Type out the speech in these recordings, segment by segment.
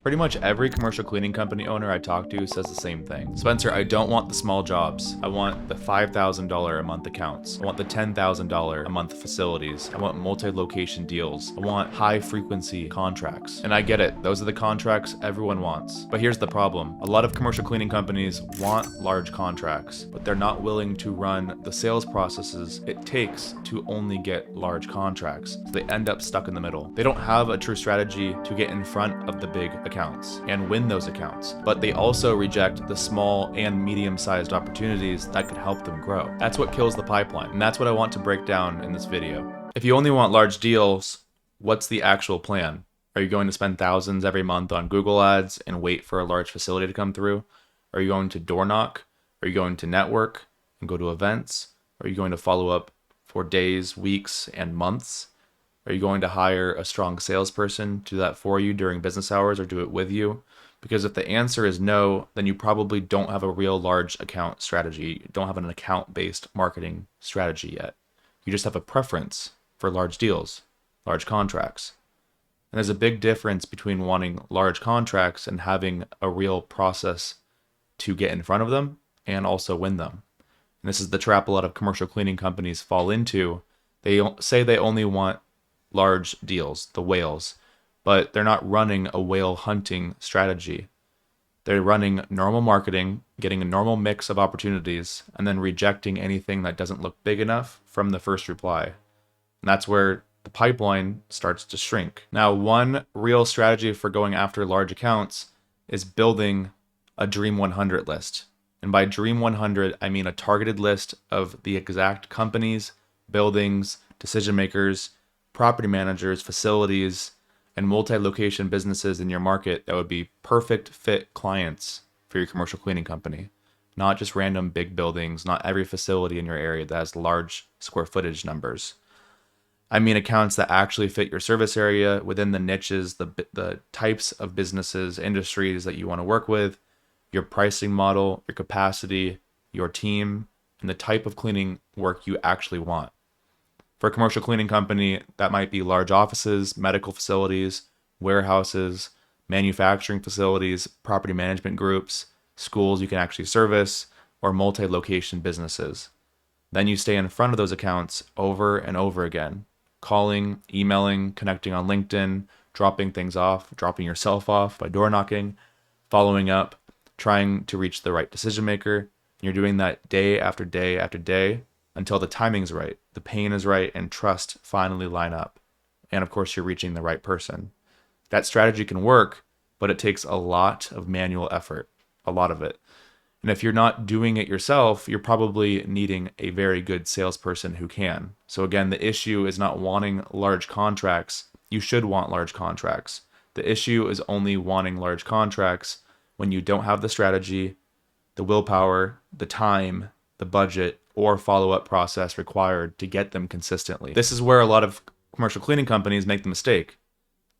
Pretty much every commercial cleaning company owner I talk to says the same thing. Spencer, I don't want the small jobs. I want the $5,000 a month accounts. I want the $10,000 a month facilities. I want multi-location deals. I want high frequency contracts. And I get it, those are the contracts everyone wants. But here's the problem. A lot of commercial cleaning companies want large contracts, but they're not willing to run the sales processes it takes to only get large contracts. So they end up stuck in the middle. They don't have a true strategy to get in front of the big accounts and win those accounts, but they also reject the small and medium-sized opportunities that could help them grow. That's what kills the pipeline, and that's what I want to break down in this video. If you only want large deals, what's the actual plan? Are you going to spend thousands every month on Google ads and wait for a large facility to come through? Are you going to door knock? Are you going to network and go to events? Are you going to follow up for days, weeks, and months? Are you going to hire a strong salesperson to do that for you during business hours or do it with you? Because if the answer is no, then you probably don't have a real large account strategy. You don't have an account-based marketing strategy yet. You just have a preference for large deals, large contracts. And there's a big difference between wanting large contracts and having a real process to get in front of them and also win them. And this is the trap a lot of commercial cleaning companies fall into. They say they only want large deals, the whales, but they're not running a whale hunting strategy. They're running normal marketing, getting a normal mix of opportunities, and then rejecting anything that doesn't look big enough from the first reply. And that's where the pipeline starts to shrink. Now, one real strategy for going after large accounts is building a Dream 100 list. And by Dream 100, I mean a targeted list of the exact companies, buildings, decision makers, property managers, facilities, and multi-location businesses in your market that would be perfect fit clients for your commercial cleaning company. Not just random big buildings, not every facility in your area that has large square footage numbers. I mean accounts that actually fit your service area within the niches, the types of businesses, industries that you want to work with, your pricing model, your capacity, your team, and the type of cleaning work you actually want. For a commercial cleaning company, that might be large offices, medical facilities, warehouses, manufacturing facilities, property management groups, schools you can actually service, or multi-location businesses. Then you stay in front of those accounts over and over again, calling, emailing, connecting on LinkedIn, dropping things off, dropping yourself off by door knocking, following up, trying to reach the right decision maker. And you're doing that day after day after day until the timing's right, the pain is right, and trust finally line up. And of course, you're reaching the right person. That strategy can work, but it takes a lot of manual effort, a lot of it. And if you're not doing it yourself, you're probably needing a very good salesperson who can. So again, the issue is not wanting large contracts. You should want large contracts. The issue is only wanting large contracts when you don't have the strategy, the willpower, the time, the budget, or follow-up process required to get them consistently. This is where a lot of commercial cleaning companies make the mistake.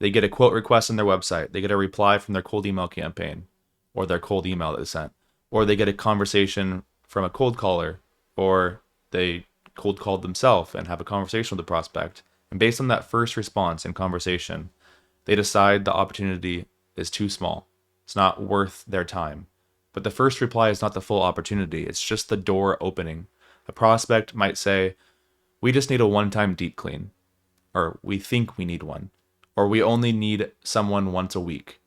They get a quote request on their website. They get a reply from their cold email campaign or their cold email that they sent. Or they get a conversation from a cold caller, or they cold called themselves and have a conversation with the prospect. And based on that first response and conversation, they decide the opportunity is too small. It's not worth their time. But the first reply is not the full opportunity. It's just the door opening. A prospect might say, we just need a one-time deep clean, or we think we need one, or we only need someone once a week.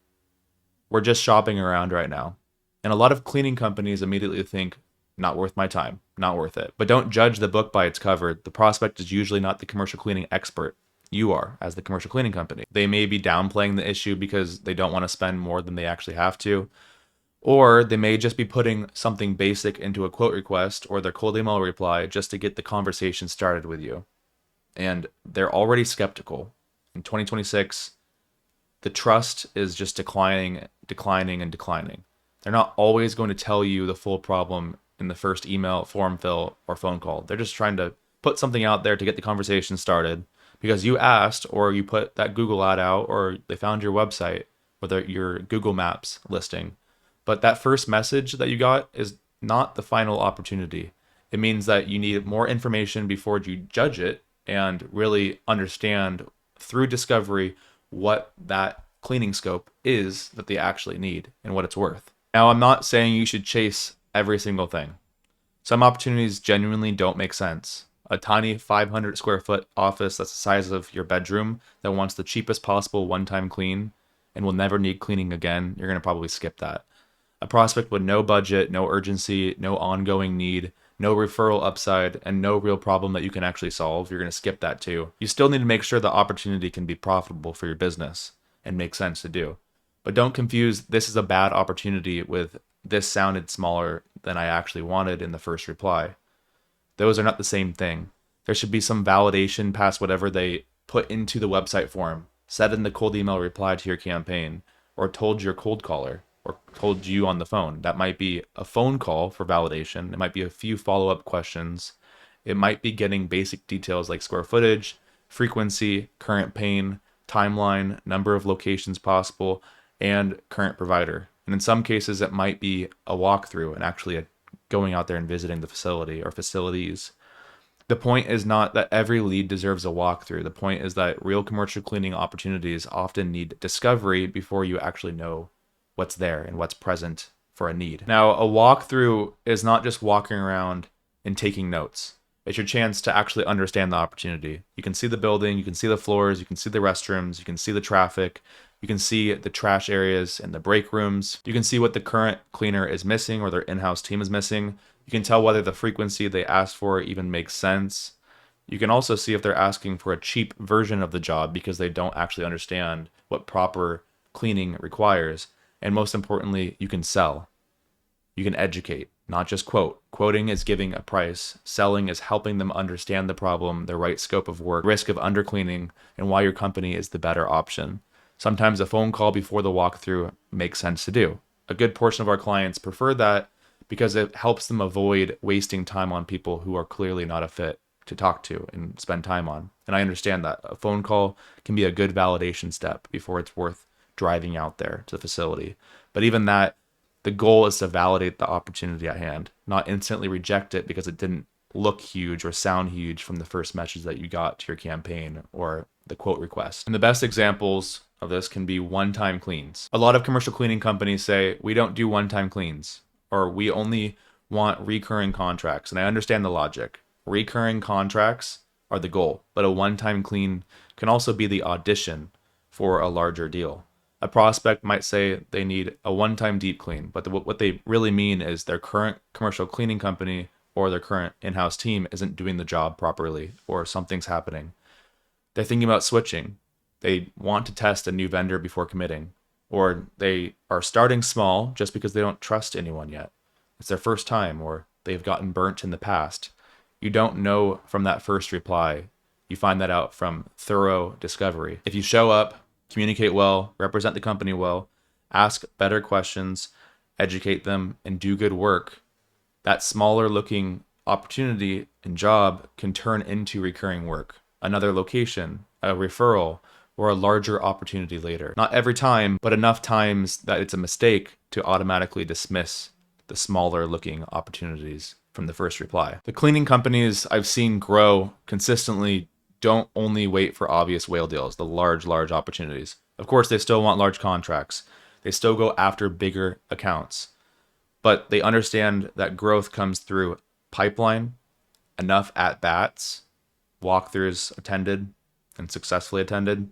We're just shopping around right now. And a lot of cleaning companies immediately think, not worth my time, not worth it. But don't judge the book by its cover. The prospect is usually not the commercial cleaning expert. You are, as the commercial cleaning company. They may be downplaying the issue because they don't want to spend more than they actually have to. Or they may just be putting something basic into a quote request or their cold email reply just to get the conversation started with you. And they're already skeptical. In 2026, the trust is just declining. They're not always going to tell you the full problem in the first email, form fill, or phone call. They're just trying to put something out there to get the conversation started because you asked, or you put that Google ad out, or they found your website or your Google Maps listing. But that first message that you got is not the final opportunity. It means that you need more information before you judge it and really understand through discovery what that cleaning scope is that they actually need and what it's worth. Now, I'm not saying you should chase every single thing. Some opportunities genuinely don't make sense. A tiny 500 square foot office that's the size of your bedroom that wants the cheapest possible one-time clean and will never need cleaning again, you're going to probably skip that. A prospect with no budget, no urgency, no ongoing need, no referral upside, and no real problem that you can actually solve, you're going to skip that too. You still need to make sure the opportunity can be profitable for your business and make sense to do. But don't confuse this is a bad opportunity with this sounded smaller than I actually wanted in the first reply. Those are not the same thing. There should be some validation past whatever they put into the website form, said in the cold email reply to your campaign, or told your cold caller, or told you on the phone. That might be a phone call for validation. It might be a few follow-up questions. It might be getting basic details like square footage, frequency, current pain, timeline, number of locations possible, and current provider. And in some cases, it might be a walkthrough and actually going out there and visiting the facility or facilities. The point is not that every lead deserves a walkthrough. The point is that real commercial cleaning opportunities often need discovery before you actually know what's there and what's present for a need. Now, a walkthrough is not just walking around and taking notes. It's your chance to actually understand the opportunity. You can see the building, you can see the floors, you can see the restrooms, you can see the traffic, you can see the trash areas and the break rooms. You can see what the current cleaner is missing or their in-house team is missing. You can tell whether the frequency they asked for even makes sense. You can also see if they're asking for a cheap version of the job because they don't actually understand what proper cleaning requires. And most importantly, you can sell. You can educate, not just quote. Quoting is giving a price. Selling is helping them understand the problem, the right scope of work, risk of undercleaning, and why your company is the better option. Sometimes a phone call before the walkthrough makes sense to do. A good portion of our clients prefer that because it helps them avoid wasting time on people who are clearly not a fit to talk to and spend time on. And I understand that a phone call can be a good validation step before it's worth driving out there to the facility. But even that, the goal is to validate the opportunity at hand, not instantly reject it because it didn't look huge or sound huge from the first message that you got to your campaign or the quote request. And the best examples of this can be one-time cleans. A lot of commercial cleaning companies say, we don't do one-time cleans, or we only want recurring contracts. And I understand the logic. Recurring contracts are the goal, but a one-time clean can also be the audition for a larger deal. A prospect might say they need a one-time deep clean, but what they really mean is their current commercial cleaning company or their current in-house team isn't doing the job properly, or something's happening. They're thinking about switching. They want to test a new vendor before committing, or they are starting small just because they don't trust anyone yet. It's their first time, or they've gotten burnt in the past. You don't know from that first reply. You find that out from thorough discovery. If you show up, communicate well, represent the company well, ask better questions, educate them, and do good work, that smaller looking opportunity and job can turn into recurring work, another location, a referral, or a larger opportunity later. Not every time, but enough times that it's a mistake to automatically dismiss the smaller looking opportunities from the first reply. The cleaning companies I've seen grow consistently don't only wait for obvious whale deals, the large opportunities. Of course, they still want large contracts. They still go after bigger accounts. But they understand that growth comes through pipeline, enough at-bats, walkthroughs attended and successfully attended,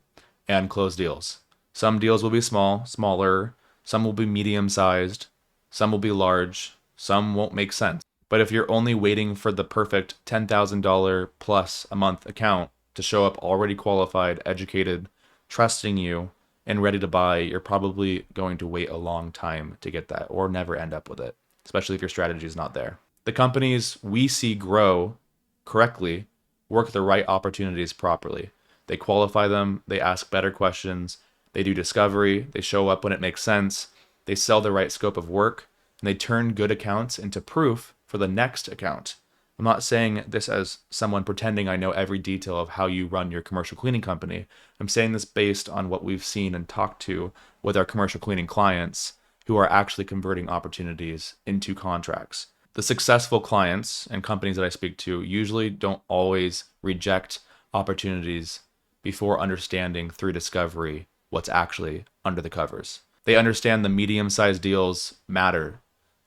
and closed deals. Some deals will be smaller, some will be medium-sized, some will be large, some won't make sense. But if you're only waiting for the perfect $10,000 plus a month account to show up already qualified, educated, trusting you, and ready to buy, you're probably going to wait a long time to get that or never end up with it, especially if your strategy is not there. The companies we see grow correctly work the right opportunities properly. They qualify them, they ask better questions, they do discovery, they show up when it makes sense, they sell the right scope of work, and they turn good accounts into proof for the next account. I'm not saying this as someone pretending I know every detail of how you run your commercial cleaning company. I'm saying this based on what we've seen and talked to with our commercial cleaning clients who are actually converting opportunities into contracts. The successful clients and companies that I speak to usually don't always reject opportunities before understanding through discovery what's actually under the covers. They understand the medium-sized deals matter.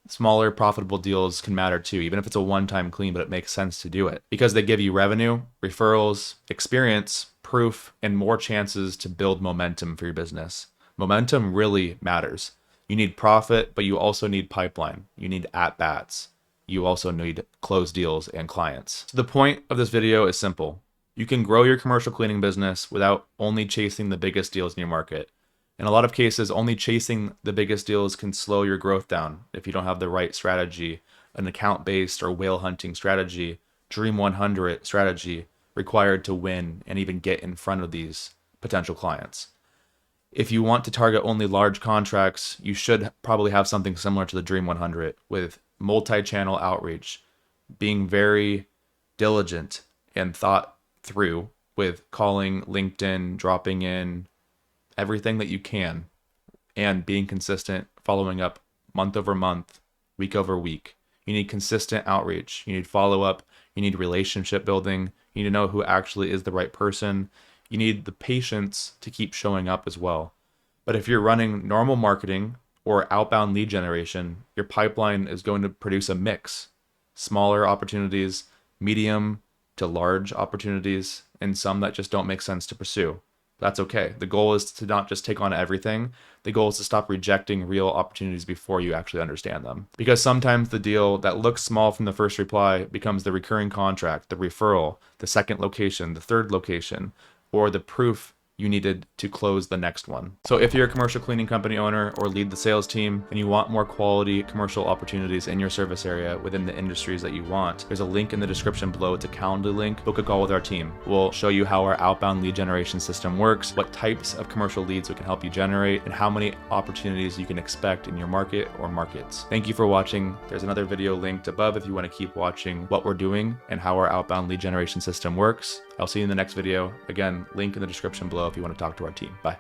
Smaller profitable deals can matter too, even if it's a one-time clean, but it makes sense to do it because they give you revenue, referrals, experience, proof, and more chances to build momentum for your business. Momentum really matters. You need profit, but you also need pipeline. You need at-bats. You also need closed deals and clients. So the point of this video is simple. You can grow your commercial cleaning business without only chasing the biggest deals in your market. In a lot of cases, only chasing the biggest deals can slow your growth down if you don't have the right strategy, an account-based or whale hunting strategy, Dream 100 strategy required to win and even get in front of these potential clients. If you want to target only large contracts, you should probably have something similar to the Dream 100 with multi-channel outreach, being very diligent and thought through with calling, LinkedIn, dropping in, everything that you can, and being consistent, following up month over month, week over week. You need consistent outreach. You need follow-up. You need relationship building. You need to know who actually is the right person. You need the patience to keep showing up as well. But if you're running normal marketing or outbound lead generation, your pipeline is going to produce a mix. Smaller opportunities, medium to large opportunities, and some that just don't make sense to pursue. That's okay. The goal is to not just take on everything. The goal is to stop rejecting real opportunities before you actually understand them. Because sometimes the deal that looks small from the first reply becomes the recurring contract, the referral, the second location, the third location, or the proof you needed to close the next one. So if you're a commercial cleaning company owner or lead the sales team and you want more quality commercial opportunities in your service area within the industries that you want, there's a link in the description below. It's a Calendly link. Book a call with our team. We'll show you how our outbound lead generation system works, what types of commercial leads we can help you generate, and how many opportunities you can expect in your market or markets. Thank you for watching. There's another video linked above if you want to keep watching what we're doing and how our outbound lead generation system works. I'll see you in the next video. Again, link in the description below if you want to talk to our team. Bye.